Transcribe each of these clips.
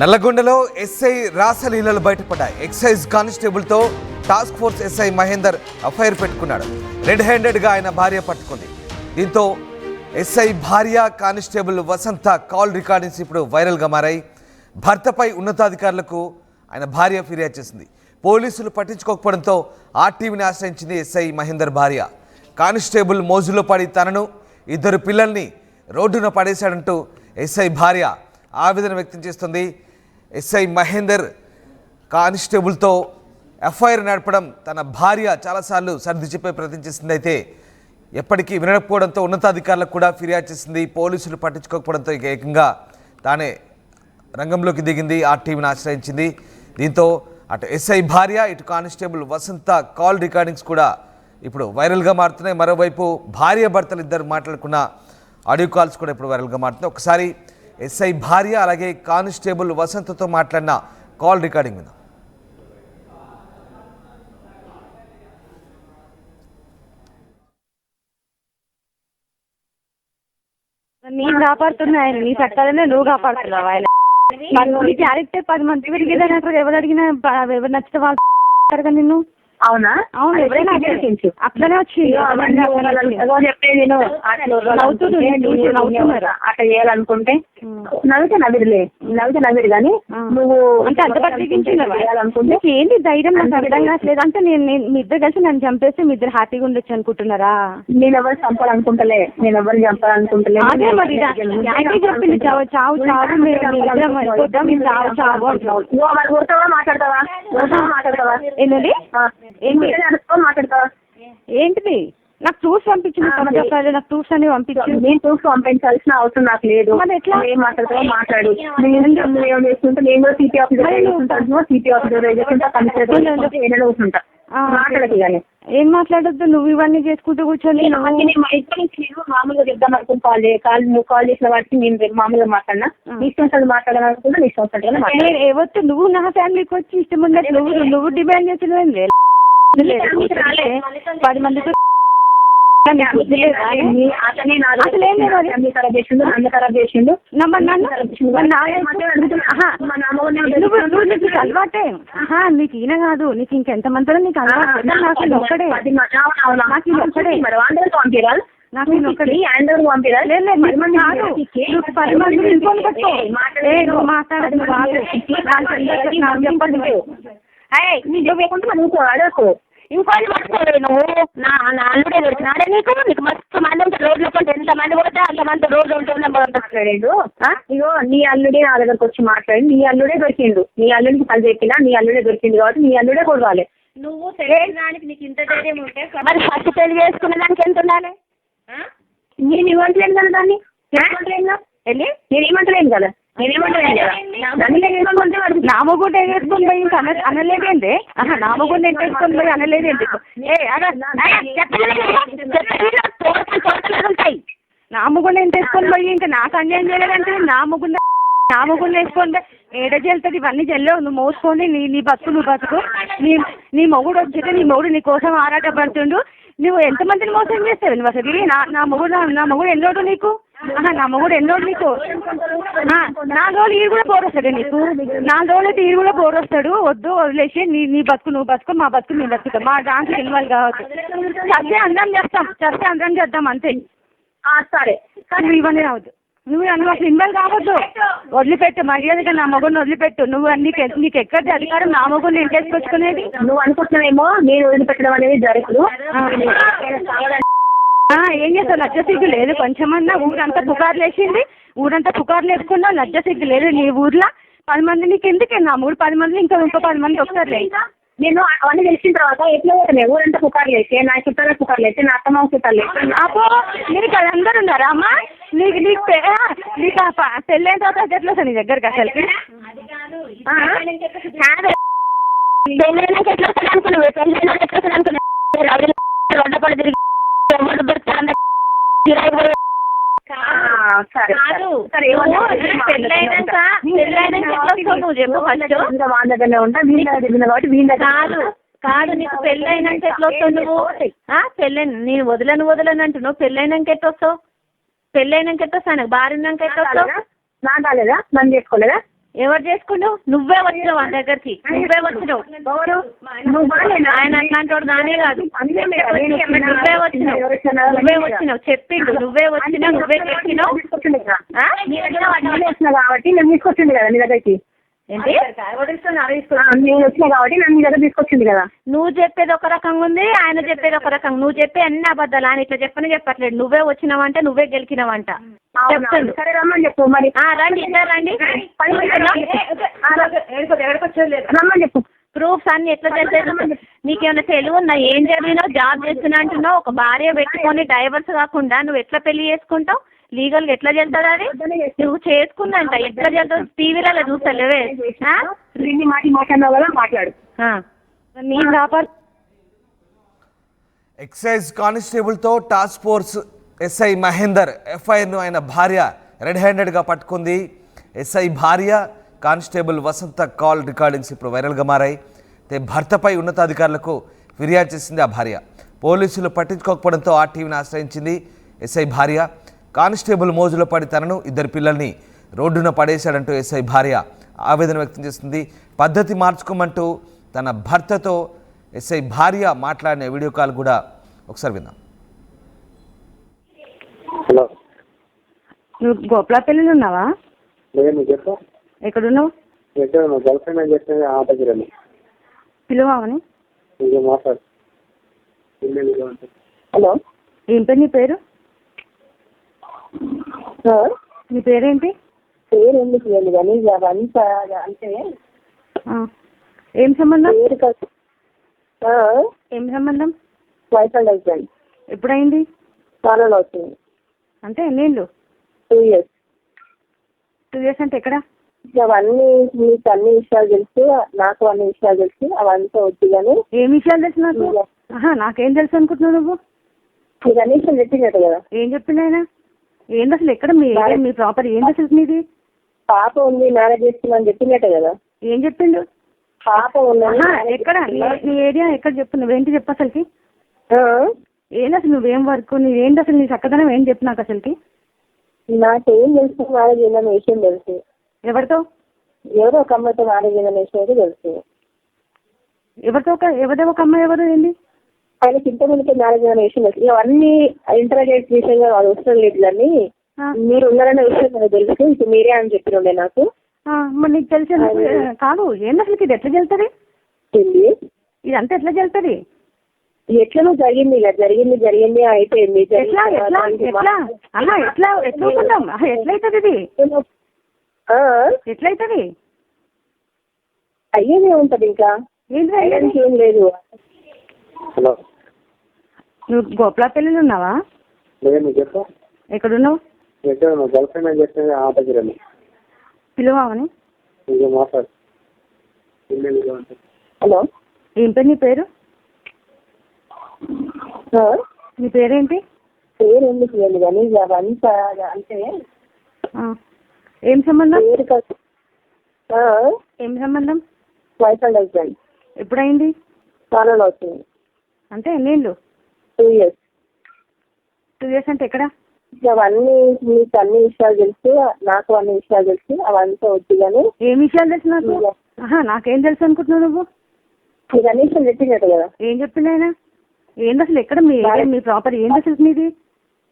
నల్లగొండలో SI రాసలీలలు బయటపడ్డాయి. Excise కానిస్టేబుల్తో task force SI Mahender affair పెట్టుకున్నాడు. రెడ్ హ్యాండెడ్గా ఆయన భార్య పట్టుకుంది. దీంతో ఎస్ఐ భార్య కానిస్టేబుల్ వసంత కాల్ రికార్డింగ్స్ ఇప్పుడు వైరల్గా మారాయి. భర్తపై ఉన్నతాధికారులకు ఆయన భార్య ఫిర్యాదు చేసింది. పోలీసులు పట్టించుకోకపోవడంతో ఆర్టీవీని ఆశ్రయించింది ఎస్ఐ మహేందర్ భార్య. కానిస్టేబుల్ మోజులో పడి తనను, ఇద్దరు పిల్లల్ని రోడ్డున పడేశాడంటూ ఎస్ఐ భార్య ఆవేదన వ్యక్తం చేస్తుంది. ఎస్ఐ మహేందర్ కానిస్టేబుల్తో ఎఫ్ఐఆర్ నడపడం తన భార్య చాలాసార్లు సర్ది చెప్పే ప్రయత్నం చేసింది. అయితే ఎప్పటికీ వినకపోవడంతో ఉన్నతాధికారులకు కూడా ఫిర్యాదు చేసింది. పోలీసులు పట్టించుకోకపోవడంతో ఏకంగా తానే రంగంలోకి దిగింది, ఆర్టీవీని ఆశ్రయించింది. దీంతో అటు ఎస్ఐ భార్య, ఇటు కానిస్టేబుల్ వసంత కాల్ రికార్డింగ్స్ కూడా ఇప్పుడు వైరల్గా మారుతున్నాయి. మరోవైపు భార్య భర్తలు ఇద్దరు మాట్లాడుకున్న ఆడియో కాల్స్ కూడా ఇప్పుడు వైరల్గా మారుతున్నాయి. ఒకసారి ఎస్ఐ భార్య అలాగే కానిస్టేబుల్ వసంతతో మాట్లాడిన కాల్ రికార్డింగ్ మీద. నేను కాపాడుతున్నా ఆయన, నీ చట్టాలనే నువ్వు కాపాడుతున్నావు ఆయన. నీ క్యారెక్టర్ 10 మంది పెరిగేదని అసలు ఎవరు అడిగినా ఎవరు నచ్చితే వాళ్ళు నిన్ను. అవునా? అవును, ఎవరైనా అట్లనే వచ్చింది. చెప్పేది అట్లా చేయాలనుకుంటే నవ్వితే కానీ నువ్వు అంటే అంతపట్టించాలనుకుంటే ఏంటి ధైర్యం నాకు అర్థం కావట్లేదు. అంటే నేను మీ ఇద్దరు కలిసి నన్ను చంపేస్తే మీ ఇద్దరు హ్యాపీగా ఉండొచ్చు అనుకుంటున్నారా? నేను ఎవరు చంపాలనుకుంటలే, నేను ఎవరు చంపాలనుకుంటలే. అదే మరి చెప్పింది చావు చావు చావు మాట్లాడతావా మాట్లాడతావా ఏంటండి మాట్లాడతావా? ఏంటిది? నాకు ప్రూఫ్స్ పంపించింది, నాకు ప్రూఫ్స్ అనేవి పంపించింది. నేను ప్రూఫ్స్ పంపించాల్సిన అవసరం నాకు లేదు. మరి ఎట్లా ఏం మాట్లాడతావో మాట్లాడు. నువ్వేం చేసుకుంటా, నేను కూడా సిటీ ఆఫీసర్ సిటీ ఆఫీసర్ కూర్చుంటా. మాట్లాడదు కానీ ఏం మాట్లాడద్దు. నువ్వు ఇవన్నీ చేసుకుంటూ కూర్చొని మామూలుగా చెప్దాం అనుకుంటే నువ్వు కాల్ చేసిన వాటికి నేను మామూలుగా మాట్లాడినా, నీ ఇష్టం మాట్లాడాలనుకుంటే నీ ఇష్టం ఏవొచ్చు. నువ్వు నా ఫ్యామిలీకి వచ్చి ఇష్టం ఉన్నట్టు నువ్వు డిమాండ్ చేసిన 10 మందితో అలవాటే. నీకు ఈయన కాదు, నీకు ఇంకెంత మందిలో నీకు అలవాటు. నాకు ఒక్కడే, నాకు ఒక్కడే. నువ్వు మాట్లాడదు అడగకు. ఇంకోటి పట్టుకోలేదు నువ్వు. నా అల్లుడే దొరికినాడే నీకు. నీకు మస్తు మంది ఉంటారు రోడ్ల కొంటే, ఎంత మంది పోతే అంతమంది రోడ్లు ఉంటుందో. ఇగో నీ అల్లుడే నా దగ్గరకు వచ్చి మాట్లాడి, నీ అల్లుడే దొరికిండు. నీ అల్లుడికి పని చెప్పినా నీ అల్లుడే దొరికింది కాబట్టి నీ అల్లుడే కొడవాలి. నువ్వు తెలియడానికి నీకు ఇంత ధైర్యం ఉంటే మరి ఫస్ట్ పెళ్లి చేసుకునే దానికి ఎంత ఉండాలి? నేను ఇవ్వట్లేను కదా దాన్ని, నేను ఏమంటలేను కదా. నామగుండ వేసుకొని పోయి అనలేదేంటి? నామగుండ వేసుకొని పోయి అనలేదేంటి? నామగుండ ఎంత వేసుకొని పోయి ఇంకా నాకు అన్యాయం చేయలేదంటే నామగుండ వేసుకొని ఏడ చెల్తుంది. ఇవన్నీ చెల్లవు. నువ్వు మోసుకొని నీ బతుకు నువ్వు బతుకు. నీ మొగుడు వచ్చితే నీ మొగుడు నీ కోసం ఆరాటపడుతుండు. నువ్వు ఎంతమందిని మోసం చేస్తావు నువ్వు అసలు? నా మొగుడు ఎన్నోడు నీకు? నా మొగుడు ఎన్నోడు నీకు? 4 రోజులు ఈడు కూడా పోరొస్తాడు నీకు. 4 రోజులు అయితే ఈడు కూడా పోరొస్తాడు. వద్దు, వదిలేసి నీ బతుకు నువ్వు బతుకు, మా బతుకు మేము బతుకుతాం. మా డాన్స్ ఇన్వాల్వ్ కావచ్చు. చస్తే అందరం చేద్దాం అంతే. సరే, నువ్వు ఇవన్నీ రావద్దు. నువ్వు అసలు ఇన్వాల్వ్ కావద్దు. వదిలిపెట్టు, మర్యాదగా నా మొగుడిని వదిలిపెట్టు. నువ్వు నీకు ఎక్కడి అధికారం నా మొగుడిని ఇంటేసుకొచ్చుకునేది? నువ్వు అనుకుంటున్నావేమో నేను వదిలిపెట్టడం అనేది జరగదు. ఏం చేస్తావు? లజ్జ సిగ్గు లేదు కొంచెమన్నా? ఊరంతా పుకార్లు వేసింది, ఊరంతా పుకార్లు వేసుకున్నావు. లజ్జ సిగ్గు లేదు నీ ఊర్లో? 10 మంది నీకు ఎందుకే? నా మూడు 10 మంది ఇంకో 10 మంది ఒకసారి. నేను అవన్నీ తెలిసిన తర్వాత ఎట్లా పోతున్నాయి? ఊరంతా పుకార్లు వేస్తే, నా చుట్టాల పుకార్లు వేస్తే, నా అత్తమ్మ చుట్టాలు వేస్తే. అపో నీకు అందరు ఉన్నారా అమ్మా? నీకు పెళ్ళైన తర్వాత ఎట్లా వస్తా నీ దగ్గరికి అసలుకి? పెళ్ళైనాక ఎట్లా వస్తాను అనుకున్నావు? పెళ్ళైనాక ఎట్లా వస్తాను అనుకున్నావు? కాదు, నీకు పెళ్ళైనాక ఎట్లా వస్తావు నువ్వు? నేను వదలను అంటున్నావు. పెళ్ళైనాక ఎట్లా వస్తావు? పెళ్ళైనాక ఎట్లా వస్తాను? భార్య ఉన్నాక ఎట్లా వస్తావు? నాకు కాలేదా? నన్ను చేసుకోలేదా? ఎవరు చేసుకున్నావు? నువ్వే వచ్చినావు మన దగ్గరికి, నువ్వే వచ్చినావు. ఎవరు? నువ్వు బాగాలేనా? ఆయన అట్లాంటి వాడు నానే కాదు. అందుకే మీరు నువ్వే వచ్చినావు చెప్పిండు. నువ్వే వచ్చినావు, నువ్వే చెప్పినావు. నేను వచ్చినా కాబట్టి నన్ను తీసుకొచ్చింది కదా నీ దగ్గరికి. ఏంటి? నేను వచ్చినా కాబట్టి నన్ను నీ దగ్గర తీసుకొచ్చింది కదా. నువ్వు చెప్పేది ఒక రకంగా ఉంది, ఆయన చెప్పేది ఒక రకంగా. నువ్వు చెప్పే అన్ని అబద్ధాలు. ఆయన ఇట్లా చెప్పట్లేదు. నువ్వే వచ్చినావంట, నువ్వే గెలికినావంట చెప్తాను. సరే రమ్మని చెప్పు మరి. రండి, ఇద్దరు రండి. రమ్మని చెప్పు. ప్రూఫ్స్ అన్ని ఎట్లా తెలిసేది? నీకేమైనా తెలివి ఉన్నా? ఏం జరిగినావు? జాబ్ చేస్తున్నా అంటున్నావు. ఒక భార్య పెట్టుకొని డైవర్స్ కాకుండా నువ్వు ఎట్లా పెళ్లి చేసుకుంటావు? లీగల్ గా ఎట్లా చెల్తుంది అది? నువ్వు చేసుకుందంట ఎట్లా చెల్తుంది? టీవీలలో చూస్తలేవే? మాట్లాడినావు కదా, మాట్లాడు. నీ కాపాడు. ఎక్సైజ్ కానిస్టేబుల్తో టాస్క్ ఫోర్స్ ఎస్ఐ మహేందర్ ఎఫ్ఐఆర్ను ఆయన భార్య రెడ్ హ్యాండెడ్గా పట్టుకుంది. ఎస్ఐ భార్య కానిస్టేబుల్ వసంత కాల్ రికార్డింగ్స్ ఇప్పుడు వైరల్గా మారాయి. భర్తపై ఉన్నతాధికారులకు ఫిర్యాదు చేసింది ఆ భార్య. పోలీసులు పట్టించుకోకపోవడంతో ఆ టీవీని ఆశ్రయించింది ఎస్ఐ భార్య. కానిస్టేబుల్ మోజులో పడి తనను, ఇద్దరు పిల్లల్ని రోడ్డున పడేశాడంటూ ఎస్ఐ భార్య ఆవేదన వ్యక్తం చేస్తుంది. పద్ధతి మార్చుకోమంటూ తన భర్తతో ఎస్ఐ భార్య మాట్లాడిన వీడియో కాల్ కూడా ఒకసారి విందాం. హలో, నువ్వు గోపలాపల్లిలో ఉన్నావా? లేదు చెప్పు. ఎక్కడున్నావు? ఎక్కడ గర్ల్ ఫ్రెండ్ అని చెప్పి ఆ దగ్గర పిలువామని. ఇంకా మాట్లాడు. హలో, ఏం పేరు? నీ పేరు? నీ పేరేంటి? పేరు ఎందుకు లేదు కానీ అవంతా అంటే ఏం సంబంధం? పేరు ఏం సంబంధం? Wife and husband. ఎప్పుడైంది? చాలా అవుతుంది. అంటే ఎన్నేళ్ళు? 2 years. 2 years అంటే ఎక్కడ? అవన్నీ మీకు అన్ని విషయాలు తెలుసు, నాకు అన్ని విషయాలు తెలుసు. అవంతా వద్దు కానీ. ఏం విషయాలు తెలుసు నాకు? నాకేం తెలుసు అనుకుంటున్నావు నువ్వు? మీకు అన్ని విషయాలు చెప్పిందట కదా. ఏం చెప్పింది ఆయన? ఏంది అసలు? ఎక్కడ మీ ప్రాపర్ ఏంది అసలు? మీది పాప ఉంది, మ్యారేజ్ చేస్తుందని చెప్పిందట కదా. ఏం చెప్పిండు? పాప ఉందని. ఎక్కడ నీ ఏరియా ఎక్కడ చెప్పు? నువ్వేంటి చెప్పు అసలుకి? ఏంది అసలు? నువ్వేం వర్క్? నీవేంటి అసలు? నీ చక్కదనం ఏం చెప్పు నాకు అసలుకి. నాకేం తెలుసు? మ్యారేజ్ అయిందన్న విషయం తెలుసు. ఎవరితో? ఎవరో ఒక అమ్మాయితో మ్యారేజ్ అయిందన్న విషయం అయితే తెలుసు. ఎవరిదో ఒక అమ్మాయి? ఎవరు? ఏంది? ఆయనకి ఇంతమందికి మ్యారేజ్ అనే విషయం తెలుసు. ఇవన్నీ ఇంటరాగేట్ విషయంగా వాళ్ళు వస్తారు లేదు కానీ మీరు ఉన్నారన్న విషయం నాకు తెలుసు. ఇప్పుడు మీరే అని చెప్పినండే నాకు. మరి నీకు తెలిసి కాదు. ఏంది అసలు? ఇది ఎట్లా చెల్తుంది? ఇదంతా ఎట్లా చెల్తుంది? ఎట్లనో జరిగింది ఇక. జరిగింది అయిపోయింది. ఎట్లా ఎట్లయితుంది? ఇది ఎట్లయితుంది? అయ్యేదే ఉంటది. ఇంకా ఏంటి? ఏం లేదు. హలో, నువ్వు గోపలాపల్లిలో ఉన్నావా? లేదు చెప్పు. ఎక్కడున్నావు? ఎక్కడ గర్ల్ ఫ్రెండ్ అని చెప్పి ఆ దగ్గర పిలువామని. ఇంకా మాట్లాడు. హలో, ఏం పేరు? నీ పేరు? నీ పేరేంటి? పేరు ఎందుకు లేదు కానీ అవంతా అంటే ఏం సంబంధం? పేరు ఏం సంబంధం? Wife and husband. ఎప్పుడైంది? చాలా అవుతుంది. అంటే ఎన్నేళ్ళు? 2 years. 2 years అంటే ఎక్కడ? అవన్నీ మీకు అన్ని విషయాలు తెలుసు, నాకు అన్ని విషయాలు తెలుసు. అవంతా వద్దు కానీ. ఏం విషయాలు తెలుసు నాకు? నాకేం తెలుసు అనుకుంటున్నావు నువ్వు? మీకు అన్ని విషయాలు చెప్పిందట కదా. ఏం చెప్పింది ఆయన? ఏంది అసలు? ఎక్కడ మీ ప్రాపర్ ఏంది అసలు? మీది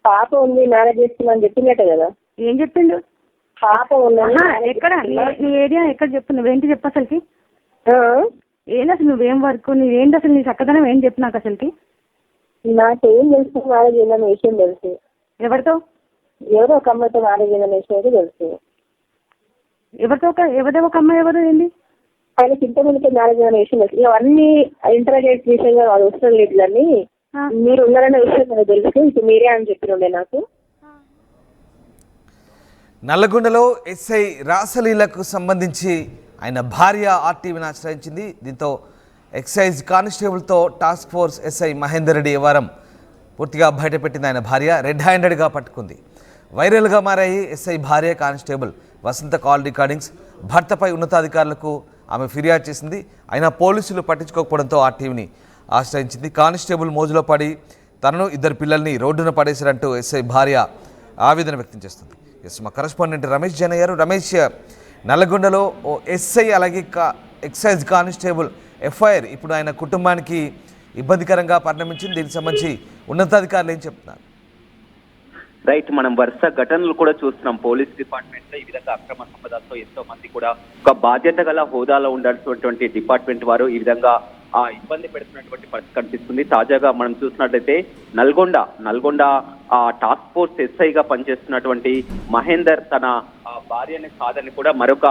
పాప ఉంది, మ్యారేజ్ చేస్తుందని చెప్పిందట కదా. ఏం చెప్పిండు? పాప ఉందని. ఎక్కడ నీ ఏరియా ఎక్కడ చెప్పు? నువ్వేంటి చెప్పు అసలుకి? ఏంది అసలు? నువ్వేం వర్క్? నీవేంటి అసలు? నీ చక్కదనం ఏం చెప్పు నాకు అసలుకి. నాకేం తెలుసు? మ్యారేజ్ అయిందన్న విషయం తెలుసు. ఎవరితో? ఎవరో ఒక అమ్మాయితో మ్యారేజ్ అయిందన్న విషయం అయితే తెలుసు. ఎవరిదో ఒక అమ్మాయి? ఎవరు? ఏంది? ఆయనకి ఇంతమందికి మ్యారేజ్ అనే విషయం తెలుసు. ఇవన్నీ ఇంటరాగేట్ విషయంగా వాళ్ళు వస్తారు లేదు కానీ మీరు ఉన్నారన్న విషయం నాకు తెలుసు. ఇప్పుడు మీరే అని చెప్పినండే నాకు. నల్లగొండలో ఎస్ఐ రాసలీలకు సంబంధించి ఆయన భార్య ఆర్టీవీని ఆశ్రయించింది. దీంతో ఎక్సైజ్ కానిస్టేబుల్తో task force SI Mahender Reddy వ్యవహారం పూర్తిగా బయటపెట్టింది. ఆయన భార్య రెడ్ హ్యాండెడ్గా పట్టుకుంది. వైరల్గా మారాయి ఎస్ఐ భార్య కానిస్టేబుల్ వసంత కాల్ రికార్డింగ్స్. భర్తపై ఉన్నతాధికారులకు ఆమె ఫిర్యాదు చేసింది. అయినా పోలీసులు పట్టించుకోకపోవడంతో ఆ టీవీని ఆశ్రయించింది. కానిస్టేబుల్ మోజులో పడి తనను, ఇద్దరు పిల్లల్ని రోడ్డున పడేశారంటూ ఎస్ఐ భార్య ఆవేదన వ్యక్తం చేస్తుంది. మా కరెస్పాండెంట్ రమేష్ జైన్ అయ్యారు. రమేష్, నల్లగొండలో ఓ ఎస్ఐ అలాగే ఎక్సైజ్ కానిస్టేబుల్ ఎఫ్ఐఆర్ ఇప్పుడు ఆయన కుటుంబానికి ఇబ్బందికరంగా పరిణమించింది. దీనికి సంబంధించి ఉన్నతాధికారులు ఏం చెప్తున్నారు? రైట్, మనం వరుస ఘటనలు కూడా చూస్తున్నాం. పోలీస్ డిపార్ట్మెంట్ లో ఈ విధంగా అక్రమ సంపదలతో ఎంతో మంది కూడా ఒక బాధ్యత గల హోదాలో ఉండాల్సినటువంటి డిపార్ట్మెంట్ వారు ఈ విధంగా ఇబ్బంది పెడుతున్నటువంటి పరిస్థితి కనిపిస్తుంది. తాజాగా మనం చూసినట్లయితే నల్గొండ టాస్క్ ఫోర్స్ ఎస్ఐగా పనిచేస్తున్నటువంటి మహేందర్ తన భార్యని కాదని కూడా మరొక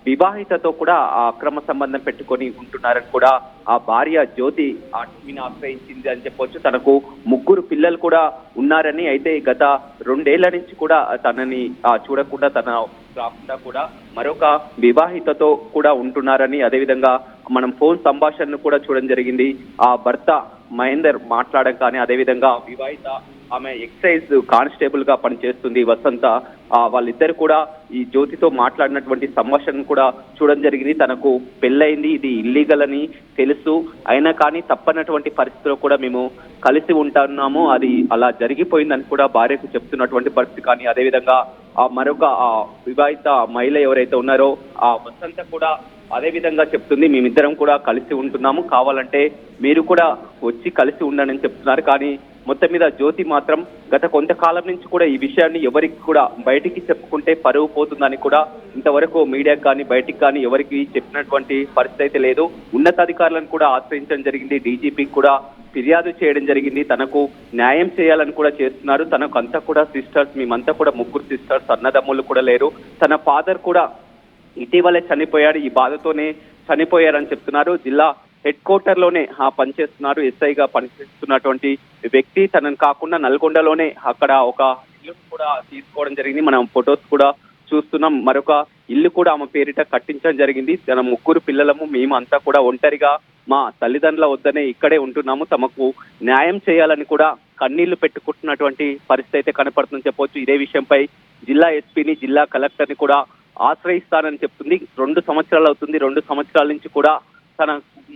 వివాహితతో కూడా అక్రమ సంబంధం పెట్టుకొని ఉంటున్నారని కూడా ఆ భార్య జ్యోతి ఆత్మీని ఆశ్రయించింది అని చెప్పొచ్చు. తనకు 3 పిల్లలు కూడా ఉన్నారని, అయితే గత 2 ఏళ్ల నుంచి కూడా తనని చూడకుండా తన కాకుండా కూడా మరొక వివాహితతో కూడా ఉంటున్నారని, అదేవిధంగా మనం ఫోన్ సంభాషణను కూడా చూడడం జరిగింది. ఆ భర్త మహేందర్ మాట్లాడడం కానీ, అదేవిధంగా వివాహిత ఆమె ఎక్సైజ్ కానిస్టేబుల్ గా పనిచేస్తుంది వసంత, వాళ్ళిద్దరు కూడా ఈ జ్యోతితో మాట్లాడినటువంటి సంభాషణ కూడా చూడడం జరిగింది. తనకు పెళ్ళయింది, ఇది ఇల్లీగల్ అని తెలుసు, అయినా కానీ తప్పనటువంటి పరిస్థితిలో కూడా మేము కలిసి ఉంటున్నాము, అది అలా జరిగిపోయిందని కూడా భార్యకు చెప్తున్నటువంటి పరిస్థితి. కానీ అదేవిధంగా మరొక వివాహిత మహిళ ఎవరైతే ఉన్నారో ఆ వసంత కూడా అదే విధంగా చెప్తుంది, మేమిద్దరం కూడా కలిసి ఉంటున్నాము, కావాలంటే మీరు కూడా వచ్చి కలిసి ఉండండి అని చెప్తున్నారు. కానీ మొత్తం మీద జ్యోతి మాత్రం గత కొంతకాలం నుంచి కూడా ఈ విషయాన్ని ఎవరికి కూడా బయటికి చెప్పుకుంటే పరువు పోతుందని కూడా ఇంతవరకు మీడియాకి కానీ బయటికి కానీ ఎవరికి చెప్పినటువంటి పరిస్థితి అయితే లేదు. ఉన్నతాధికారులను కూడా ఆశ్రయించడం జరిగింది, డీజీపీకి కూడా ఫిర్యాదు చేయడం జరిగింది, తనకు న్యాయం చేయాలని కూడా చేస్తున్నారు. తనకు అంతా కూడా సిస్టర్స్, మేమంతా కూడా 3 సిస్టర్స్, అన్నదమ్ములు కూడా లేరు, తన ఫాదర్ కూడా ఇటీవలే చనిపోయాడు, ఈ బాధతోనే చనిపోయారని చెప్తున్నారు. జిల్లా హెడ్ క్వార్టర్ లోనే పనిచేస్తున్నారు, ఎస్ఐగా పనిచేస్తున్నటువంటి వ్యక్తి తనను కాకుండా నల్గొండలోనే అక్కడ ఒక ఇల్లు కూడా తీసుకోవడం జరిగింది. మనం ఫొటోస్ కూడా చూస్తున్నాం. మరొక ఇల్లు కూడా ఆమె పేరిట కట్టించడం జరిగింది. తన 3 పిల్లలము మేము అంతా కూడా ఒంటరిగా మా తల్లిదండ్రుల వద్దనే ఇక్కడే ఉంటున్నాము, తమకు న్యాయం చేయాలని కూడా కన్నీళ్లు పెట్టుకుంటున్నటువంటి పరిస్థితి అయితే కనపడుతుందని చెప్పొచ్చు. ఇదే విషయంపై జిల్లా ఎస్పీని, జిల్లా కలెక్టర్ని కూడా ఆశ్రయిస్తానని చెప్తుంది. 2 సంవత్సరాలు అవుతుంది, 2 సంవత్సరాల నుంచి కూడా తన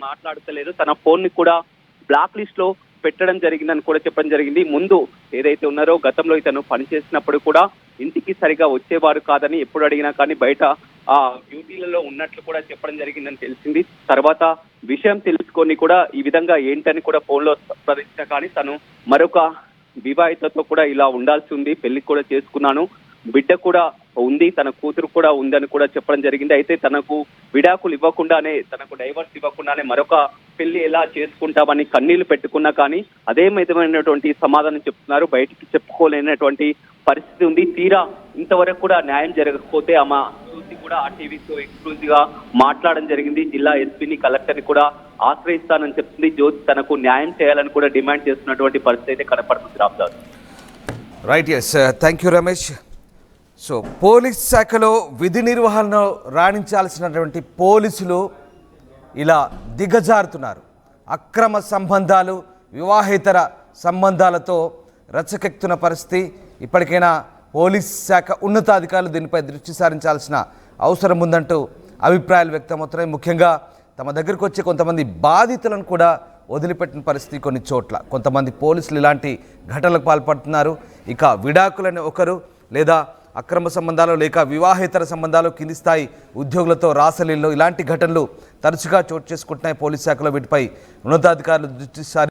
మాట్లాడతలేదు, తన ఫోన్ ని కూడా బ్లాక్ లిస్ట్ లో పెట్టడం జరిగిందని కూడా చెప్పడం జరిగింది. ముందు ఏదైతే ఉన్నారో గతంలో ఇతను పనిచేసినప్పుడు కూడా ఇంటికి సరిగా వచ్చేవారు కాదని, ఎప్పుడు అడిగినా కానీ బయట డ్యూటీలలో ఉన్నట్లు కూడా చెప్పడం జరిగిందని తెలిసింది. తర్వాత విషయం తెలుసుకొని కూడా ఈ విధంగా ఏంటని కూడా ఫోన్ లో ప్రదర్శించిన కానీ తను మరొక వివాహితతో కూడా ఇలా ఉండాల్సి ఉంది, పెళ్లి కూడా చేసుకున్నాను, బిడ్డ కూడా ఉంది, తన కూతురు కూడా ఉందని కూడా చెప్పడం జరిగింది. అయితే తనకు విడాకులు ఇవ్వకుండానే, తనకు డైవర్స్ ఇవ్వకుండానే మరొక పెళ్లి ఎలా చేసుకుంటామని కన్నీళ్లు పెట్టుకున్నా కానీ అదే విధమైనటువంటి సమాధానం చెప్తున్నారు, బయటికి చెప్పుకోలేనటువంటి పరిస్థితి ఉంది. తీరా ఇంతవరకు కూడా న్యాయం జరగకపోతే ఆమె చూసి కూడా ఆ టీవీతో ఎక్స్క్లూజివ్ గా మాట్లాడడం జరిగింది. జిల్లా ఎస్పీని, కలెక్టర్ని కూడా ఆశ్రయిస్తానని చెప్తుంది. జ్యోతి తనకు న్యాయం చేయాలని కూడా డిమాండ్ చేస్తున్నటువంటి పరిస్థితి అయితే కనపడుతుంది. Ramdas. Right, yes, thank you Ramesh. So police శాఖలో విధి నిర్వహణలో రాణించాల్సినటువంటి పోలీసులు ఇలా దిగజారుతున్నారు. అక్రమ సంబంధాలు, వివాహేతర సంబంధాలతో రచ్చకెక్కుతున్న పరిస్థితి. ఇప్పటికైనా పోలీస్ శాఖ ఉన్నతాధికారులు దీనిపై దృష్టి సారించాల్సిన అవసరం ఉందంటూ అభిప్రాయాలు వ్యక్తమవుతున్నాయి. ముఖ్యంగా తమ దగ్గరకు వచ్చే కొంతమంది బాధితులను కూడా వదిలిపెట్టిన పరిస్థితి కొన్ని చోట్ల. కొంతమంది పోలీసులు ఇలాంటి ఘటనలకు పాల్పడుతున్నారు. ఇక విడాకులని ఒకరు, లేదా అక్రమ సంబంధాలు లేక వివాహేతర సంబంధాలు, కింది స్థాయి ఉద్యోగులతో రాసలీల్లో ఇలాంటి ఘటనలు తరచుగా చోటు చేసుకుంటున్నాయి. పోలీస్ శాఖలో వీటిపై ఉన్నతాధికారులు దృష్టి